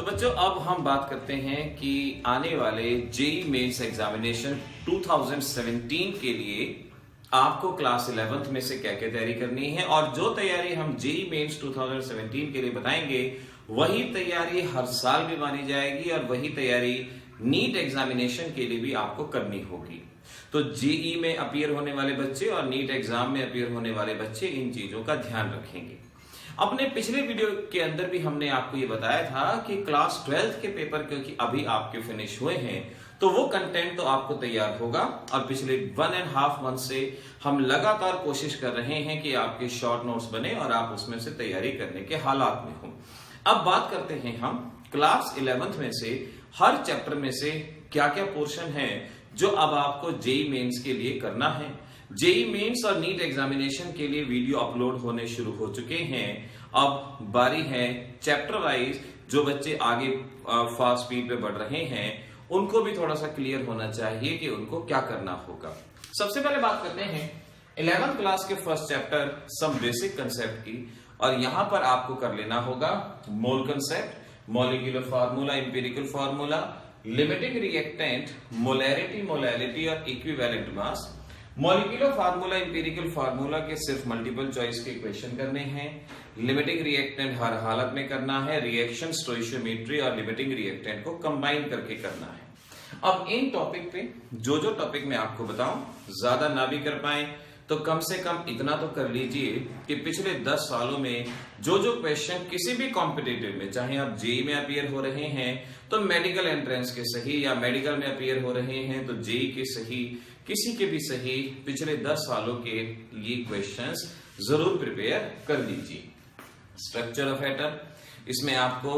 बच्चों अब हम बात करते हैं कि आने वाले जेई मेंस एग्जामिनेशन 2017 के लिए आपको क्लास 11th में से क्या क्या तैयारी करनी है, और जो तैयारी हम जेई मेंस 2017 के लिए बताएंगे वही तैयारी हर साल भी मानी जाएगी और वही तैयारी नीट एग्जामिनेशन के लिए भी आपको करनी होगी। तो जेई में अपीयर होने वाले बच्चे और नीट एग्जाम में अपीयर होने वाले बच्चे इन चीजों का ध्यान रखेंगे। अपने पिछले वीडियो के अंदर भी हमने आपको ये बताया था कि क्लास 12th के पेपर क्योंकि अभी आपके फिनिश हुए हैं तो वो कंटेंट तो आपको तैयार होगा, और पिछले 1.5 मंथ से हम लगातार कोशिश कर रहे हैं कि आपके शॉर्ट नोट्स बने और आप उसमें से तैयारी करने के हालात में हो। अब बात करते हैं हम क्लास 11th में से हर चैप्टर में से क्या क्या पोर्शन है जो अब आपको जेई मेंस के लिए करना है। जेई मेंस और नीट एग्जामिनेशन के लिए वीडियो अपलोड होने शुरू हो चुके हैं। अब बारी है चैप्टर वाइज जो बच्चे आगे फास्ट स्पीड पे बढ़ रहे हैं उनको भी थोड़ा सा क्लियर होना चाहिए कि उनको क्या करना होगा। सबसे पहले बात करते हैं 11th क्लास के first chapter some basic concept की, और यहां पर आपको कर लेना होगा mole concept, molecular formula, empirical formula, limiting reactant, molarity, molality और equivalent mass. Molecular formula, empirical formula के सिर्फ मल्टीपल चॉइस के क्वेश्चन करने हैं। लिमिटिंग रिएक्टेंट हर हालत में करना है। रिएक्शन स्टोइशियोमेट्री और लिमिटिंग रिएक्टेंट को कंबाइन करके करना है। अब इन टॉपिक पे जो जो टॉपिक मैं आपको बताऊं, ज्यादा ना भी कर पाए तो कम से कम इतना तो कर लीजिए कि पिछले 10 सालों में जो जो क्वेश्चन किसी भी कॉम्पिटिटिव में, चाहे आप जेई में अपीयर हो रहे हैं तो मेडिकल एंट्रेंस के सही, या मेडिकल में अपीयर हो रहे हैं तो जेई के सही, किसी के भी सही, पिछले 10 सालों के लिए क्वेश्चंस जरूर प्रिपेयर कर लीजिए। स्ट्रक्चर ऑफ एटम, इसमें आपको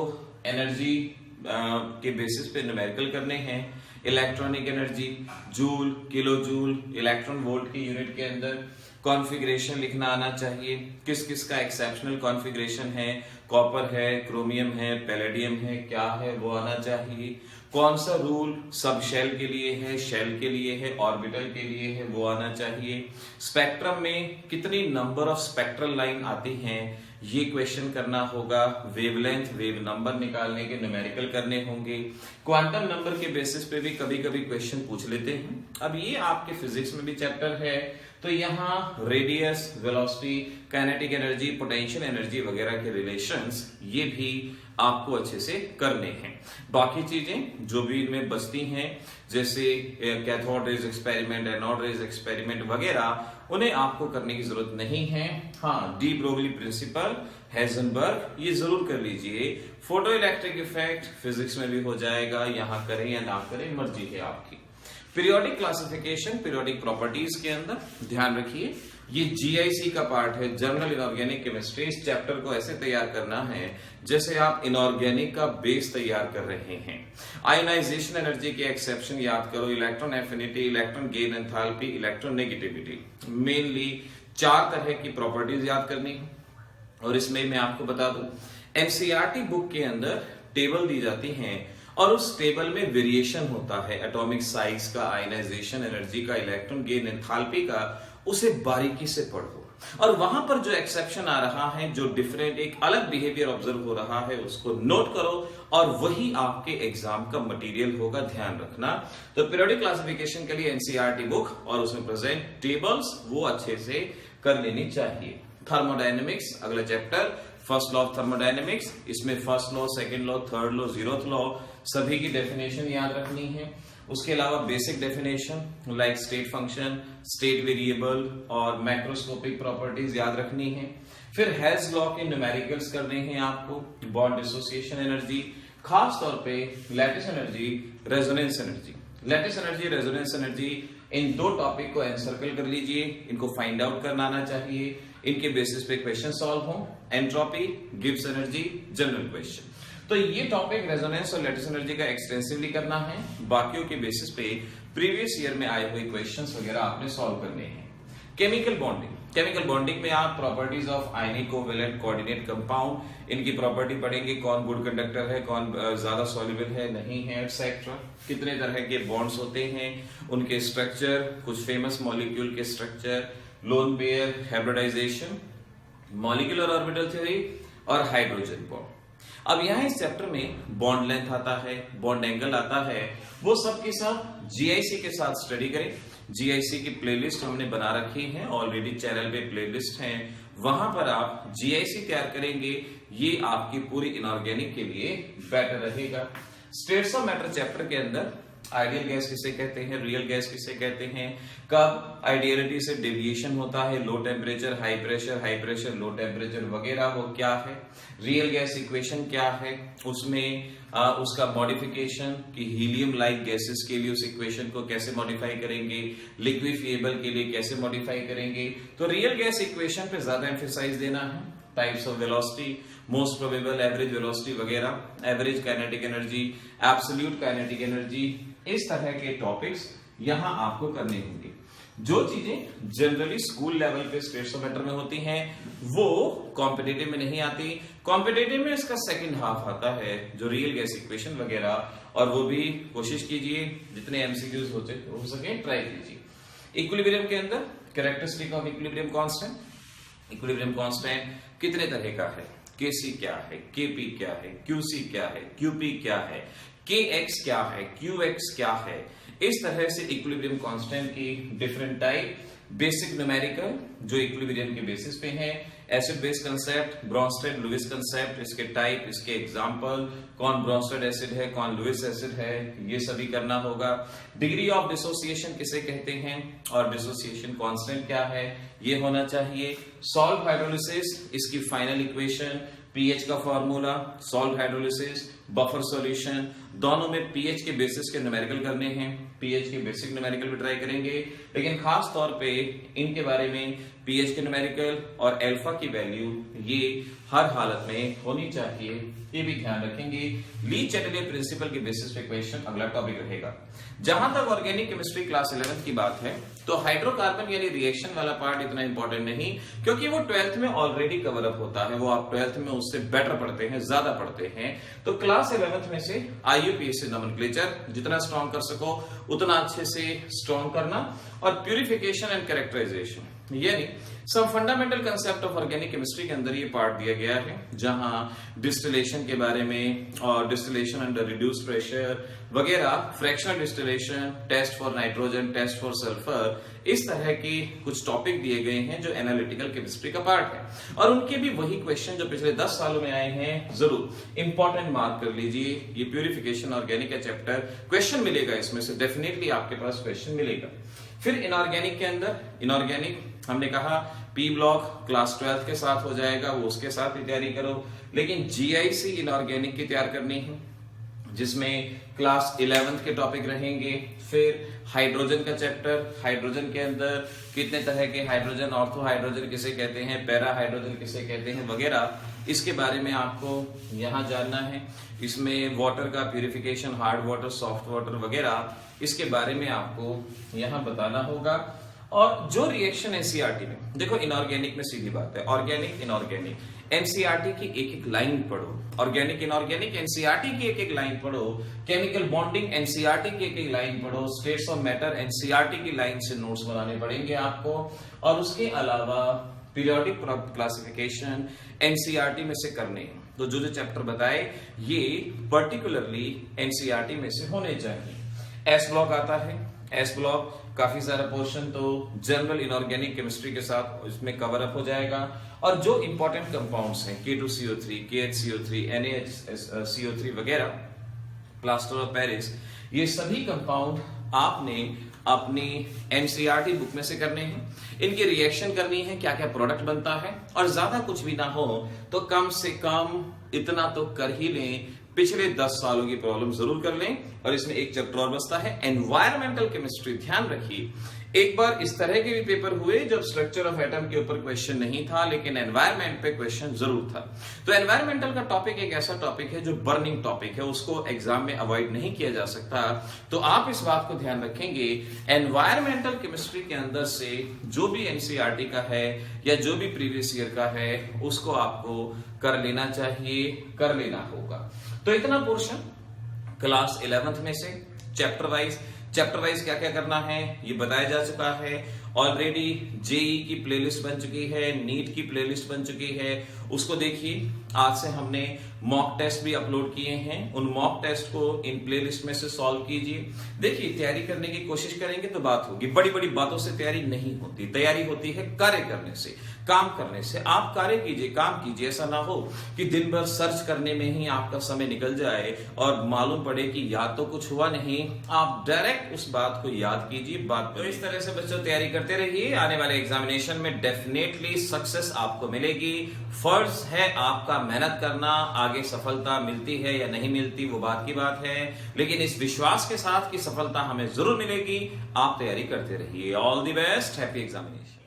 एनर्जी के बेसिस पे न्यूमेरिकल करने हैं। Electronic energy, joule, kilo joule, electron volt की यूनिट के अंदर कॉन्फ़िगरेशन लिखना आना चाहिए। किस किस का एक्सेप्शनल कॉन्फ़िगरेशन है, कॉपर है, क्रोमियम है, पैलेडियम है, क्या है वो आना चाहिए। कौन सा रूल सब शेल के लिए है, शेल के लिए है, ऑर्बिटल के लिए है, वो आना चाहिए। स्पेक्ट्रम में कितनी नंबर ऑफ स्पेक्ट्रल लाइन आती हैं ये क्वेश्चन करना होगा। वेवलेंथ, वेव नंबर निकालने के न्यूमेरिकल करने होंगे। क्वांटम नंबर के बेसिस पे भी कभी कभी क्वेश्चन पूछ लेते हैं। अब ये आपके फिजिक्स में भी चैप्टर है तो यहाँ radius, velocity, kinetic energy, potential energy वगैरह के रिलेशंस ये भी आपको अच्छे से करने हैं। बाकी चीजें जो भी इनमें बचती हैं जैसे cathode rays experiment, anode rays experiment वगैरह, उन्हें आपको करने की जरूरत नहीं है। हाँ, डी ब्रोगली प्रिंसिपल, हेजनबर्ग, ये जरूर कर लीजिए। फोटो इलेक्ट्रिक इफेक्ट फिजिक्स में भी हो जाएगा, यहाँ करें या ना करें मर्जी है आपकी। पीरियोडिक क्लासिफिकेशन, पीरियोडिक प्रॉपर्टीज के अंदर ध्यान रखिए ये जीआईसी का पार्ट है, जर्नल इनऑर्गेनिक केमिस्ट्री। इस चैप्टर को ऐसे तैयार करना है जैसे आप इनऑर्गेनिक का बेस तैयार कर रहे हैं। आयोनाइजेशन एनर्जी के एक्सेप्शन याद करो, electron affinity, electron gain enthalpy, electron negativity. Mainly 4 तरह की प्रॉपर्टीज याद करनी है। और इसमें मैं आपको बता दूं एनसीईआरटी बुक के अंदर टेबल दी जाती हैं और उस टेबल में वेरिएशन होता है एटॉमिक साइज का, आयनाइजेशन एनर्जी का, इलेक्ट्रॉन गेन एंथैल्पी का, उसे बारीकी से पढ़ो। और वहां पर जो एक्सेप्शन आ रहा है, जो डिफरेंट एक अलग बिहेवियर ऑब्जर्व हो रहा है, उसको नोट करो और वही आपके एग्जाम का मटेरियल होगा, ध्यान रखना। तो पीरियोडिक क्लासिफिकेशन के लिए एनसीईआरटी बुक और उसमें प्रेजेंट टेबल्स वो अच्छे से कर लेनी चाहिए। थर्मोडायनेमिक्स अगला chapter, first law of thermodynamics, इसमें first law, second law, third law, 0th law सभी की डेफिनेशन याद रखनी है। उसके अलावा basic definition like state function, state variable और मैक्रोस्कोपिक प्रॉपर्टीज याद रखनी है। फिर हेल्स लॉ के न्यूमेरिकल्स करने हैं आपको, बॉन्ड डिसोसिएशन एनर्जी, खास तौर पे lattice energy, resonance energy. Lattice energy, resonance energy, इन 2 टॉपिक को एनसर्कल कर लीजिए, इनको फाइंड आउट करना आना चाहिए, इनके बेसिस पे क्वेश्चन सॉल्व हो। Entropy, Gibbs energy, general question. तो ये टॉपिक रेजोनेंस और लैटिस एनर्जी का एक्सटेंसिवली करना है। बाकियों के बेसिस पे प्रीवियस ईयर में आए हुए क्वेश्चंस वगैरह आपने सॉल्व करने हैं। केमिकल बॉन्डिंग, केमिकल बॉन्डिंग में आप properties of ionic covalent coordinate compound, इनकी प्रॉपर्टी पढ़ेंगे, कौन गुड कंडक्टर है, कौन ज्यादा सॉल्युबल है, नहीं है, एक्सेट्रा। कितने तरह के बॉन्ड्स होते हैं, उनके स्ट्रक्चर, कुछ फेमस मॉलिक्यूल के structure, lone pair, hybridization, molecular orbital theory और हाइड्रोजन बॉन्ड। अब यहाँ इस चैप्टर में बॉन्ड लेंथ आता है, बॉन्ड एंगल आता है, वो सब के सब जीआईसी के साथ स्टडी करें। जीआईसी की प्लेलिस्ट हमने बना रखी है, ऑलरेडी चैनल पे प्लेलिस्ट है, वहां पर आप जीआईसी तैयार करेंगे, ये आपकी पूरी इनऑर्गेनिक के लिए बेटर रहेगा। स्टेट्स ऑफ मैटर चैप्टर के अंदर आइडियल गैस किसे कहते हैं, रियल गैस किसे कहते हैं, कब आइडियलिटी से डेविएशन होता है, low temperature high pressure low temperature वगैरह, वो क्या है, रियल गैस इक्वेशन क्या है, उसमें उसका मॉडिफिकेशन कि हीलियम लाइक गैसेस के लिए उस इक्वेशन को कैसे मॉडिफाई करेंगे, लिक्विफिएबल के लिए कैसे मॉडिफाई करेंगे। तो रियल गैस इक्वेशन पे ज्यादा एम्फेसाइज देना है, types of velocity, most probable, average velocity वगैरह, average kinetic energy, absolute kinetic energy, इस तरह के टॉपिक्स यहां आपको करने होंगे। जो चीजें जनरली स्कूल लेवल पे स्टेट्स ऑफ मैटर में होती हैं वो कॉम्पिटिटिव में नहीं आती। कॉम्पिटिटिव में इसका सेकंड हाफ आता है जो रियल गैस इक्वेशन वगैरह, और वो भी कोशिश कीजिए जितने एमसीक्यूज हो सके ट्राई कीजिए। इक्विलिब्रियम के अंदर characteristic of equilibrium constant, equilibrium constant कितने तरह का है, केसी क्या है, केपी क्या है, क्यूसी क्या है, क्यूपी क्या है, केएक्स क्या है, क्यूएक्स क्या है, इस तरह से इक्विलिब्रियम कांस्टेंट की डिफरेंट टाइप, बेसिक न्यूमेरिकल जो इक्विलिब्रियम के बेसिस पे है, acid base concept, Bronsted Lewis concept, इसके टाइप, इसके एग्जांपल, कौन ब्रोंस्टेड एसिड है, कौन लुईस एसिड है, ये सभी करना होगा। डिग्री ऑफ डिसोसिएशन किसे कहते हैं और डिसोसिएशन कांस्टेंट क्या है, ये होना चाहिए। सॉल्ट हाइड्रोलिसिस, इसकी फाइनल इक्वेशन, पीएच का formula, salt hydrolysis, buffer solution, दोनों में पीएच के बेसिस के न्यूमेरिकल करने हैं, पीएच के बेसिक न्यूमेरिकल भी ट्राई करेंगे, लेकिन खास तौर पे इनके बारे में पीएच के न्यूमेरिकल और अल्फा की वैल्यू ये हर हालत में होनी चाहिए, ये भी ध्यान रखेंगे। ली चैटलियर प्रिंसिपल के बेसिस पे क्वेश्चन अगला टॉपिक रहेगा। जहां तक ऑर्गेनिक केमिस्ट्री क्लास 11 की बात है तो हाइड्रोकार्बन यानी रिएक्शन वाला पार्ट इतना इंपॉर्टेंट नहीं, क्योंकि वो 12th में ऑलरेडी कवर अप होता है, वो आप 12th में उससे बेटर पढ़ते हैं, ज्यादा पढ़ते हैं। तो क्लास 11th में से आईयूपीएसी नोमेनक्लेचर जितना स्ट्रॉन्ग कर सको उतना अच्छे से स्ट्रॉन्ग करना, और प्यूरिफिकेशन एंड कैरेक्टराइजेशन यानी some fundamental concept of organic chemistry के अंदर ये पार्ट दिया गया है, जहां डिस्टिलेशन के बारे में और डिस्टिलेशन अंडर रिड्यूस्ड प्रेशर वगैरह, fractional distillation, test for nitrogen, test for sulphur, इस तरह की कुछ टॉपिक दिए गए हैं जो एनालिटिकल केमिस्ट्री का पार्ट है, और उनके भी वही क्वेश्चन जो पिछले 10 सालों में आए हैं, जरूर इंपॉर्टेंट मार्क कर लीजिए। ये प्यूरिफिकेशन ऑर्गेनिक का चैप्टर क्वेश्चन मिलेगा, इसमें से डेफिनेटली आपके पास क्वेश्चन मिलेगा। फिर इनऑर्गेनिक के अंदर, इनऑर्गेनिक हमने कहा पी ब्लॉक क्लास 12 के साथ हो जाएगा, वो उसके साथ ही तैयारी करो, लेकिन जीआईसी इनऑर्गेनिक की तैयार करनी है जिसमें क्लास 11th के टॉपिक रहेंगे। फिर हाइड्रोजन का चैप्टर, हाइड्रोजन के अंदर कितने तरह के हाइड्रोजन, ऑर्थो हाइड्रोजन किसे कहते हैं, पैरा हाइड्रोजन किसे कहते हैं वगैरह, इसके बारे में आपको यहां जानना है। इसमें वाटर का purification, hard water, soft water वगैरह, इसके बारे में आपको यहां बताना होगा। और जो रिएक्शन एनसीईआरटी में देखो, इनऑर्गेनिक में सीधी बात है, ऑर्गेनिक इनऑर्गेनिक एनसीईआरटी की एक एक लाइन पढ़ो, ऑर्गेनिक इनऑर्गेनिक एनसीईआरटी की एक एक लाइन पढ़ो, केमिकल बॉन्डिंग एनसीईआरटी की एक एक लाइन पढ़ो, स्टेट्स ऑफ मैटर एनसीईआरटी की लाइन से नोट्स बनाने पड़ेंगे आपको, और उसके अलावा पीरियोडिक क्लासिफिकेशन एनसीईआरटी में से करने हैं। तो जो जो चैप्टर बताए ये पर्टिकुलरली एनसीईआरटी में से होने चाहिए। एस ब्लॉक आता है, एस ब्लॉक काफी सारा पोर्शन तो जनरल इनऑर्गेनिक केमिस्ट्री के साथ इसमें कवर अप हो जाएगा, और जो इंपॉर्टेंट कंपाउंड्स हैं K2CO3, KHCO3, NaHCO3 वगैरह, प्लास्टर ऑफ पेरिस, ये सभी कंपाउंड आपने अपनी एनसीईआरटी बुक में से करने हैं। इनकी रिएक्शन करनी है, क्या क्या प्रोडक्ट बनता है, और ज्यादा कुछ भी ना हो तो कम से कम इतना तो कर ही लें, पिछले 10 सालों की प्रॉब्लम जरूर कर लें। और इसमें एक चैप्टर और बचता है एनवायरमेंटल केमिस्ट्री। ध्यान रखिए, एक बार इस तरह के भी पेपर हुए जब स्ट्रक्चर ऑफ एटम के ऊपर क्वेश्चन नहीं था, लेकिन एनवायरमेंट पे क्वेश्चन जरूर था। तो एनवायरमेंटल का टॉपिक एक ऐसा टॉपिक है जो बर्निंग टॉपिक है, उसको एग्जाम में अवॉइड नहीं किया जा सकता। तो आप इस बात को ध्यान रखेंगे, एनवायरमेंटल केमिस्ट्री के अंदर से जो भी एनसीईआरटी का है या जो भी प्रीवियस ईयर का है उसको आपको कर लेना चाहिए, कर लेना होगा। तो इतना पोर्शन क्लास 11th में से चैप्टर वाइज चैप्टर वाइज क्या क्या करना है ये बताया जा चुका है। ऑलरेडी जेई की प्लेलिस्ट बन चुकी है, नीट की प्लेलिस्ट बन चुकी है, उसको देखिए। आज से हमने मॉक टेस्ट भी अपलोड किए हैं, उन मॉक टेस्ट को इन प्लेलिस्ट में से सॉल्व कीजिए। देखिए, तैयारी करने की कोशिश करेंगे तो बात होगी, बड़ी बड़ी बातों से तैयारी नहीं होती। तैयारी होती है कार्य करने से, काम करने से। आप कार्य कीजिए, काम कीजिए। ऐसा ना हो कि दिन भर सर्च करने में ही आपका समय निकल जाए और मालूम पड़े कि याद तो कुछ हुआ नहीं। आप डायरेक्ट उस बात को याद कीजिए। बात तो इस तरह से बच्चों तैयारी करते रहिए, आने वाले एग्जामिनेशन में डेफिनेटली सक्सेस आपको मिलेगी। फर्ज है आपका मेहनत करना, आगे सफलता मिलती है या नहीं मिलती वो बात की बात है, लेकिन इस विश्वास के साथ कि सफलता हमें जरूर मिलेगी, आप तैयारी करते रहिए। All the best, happy examination.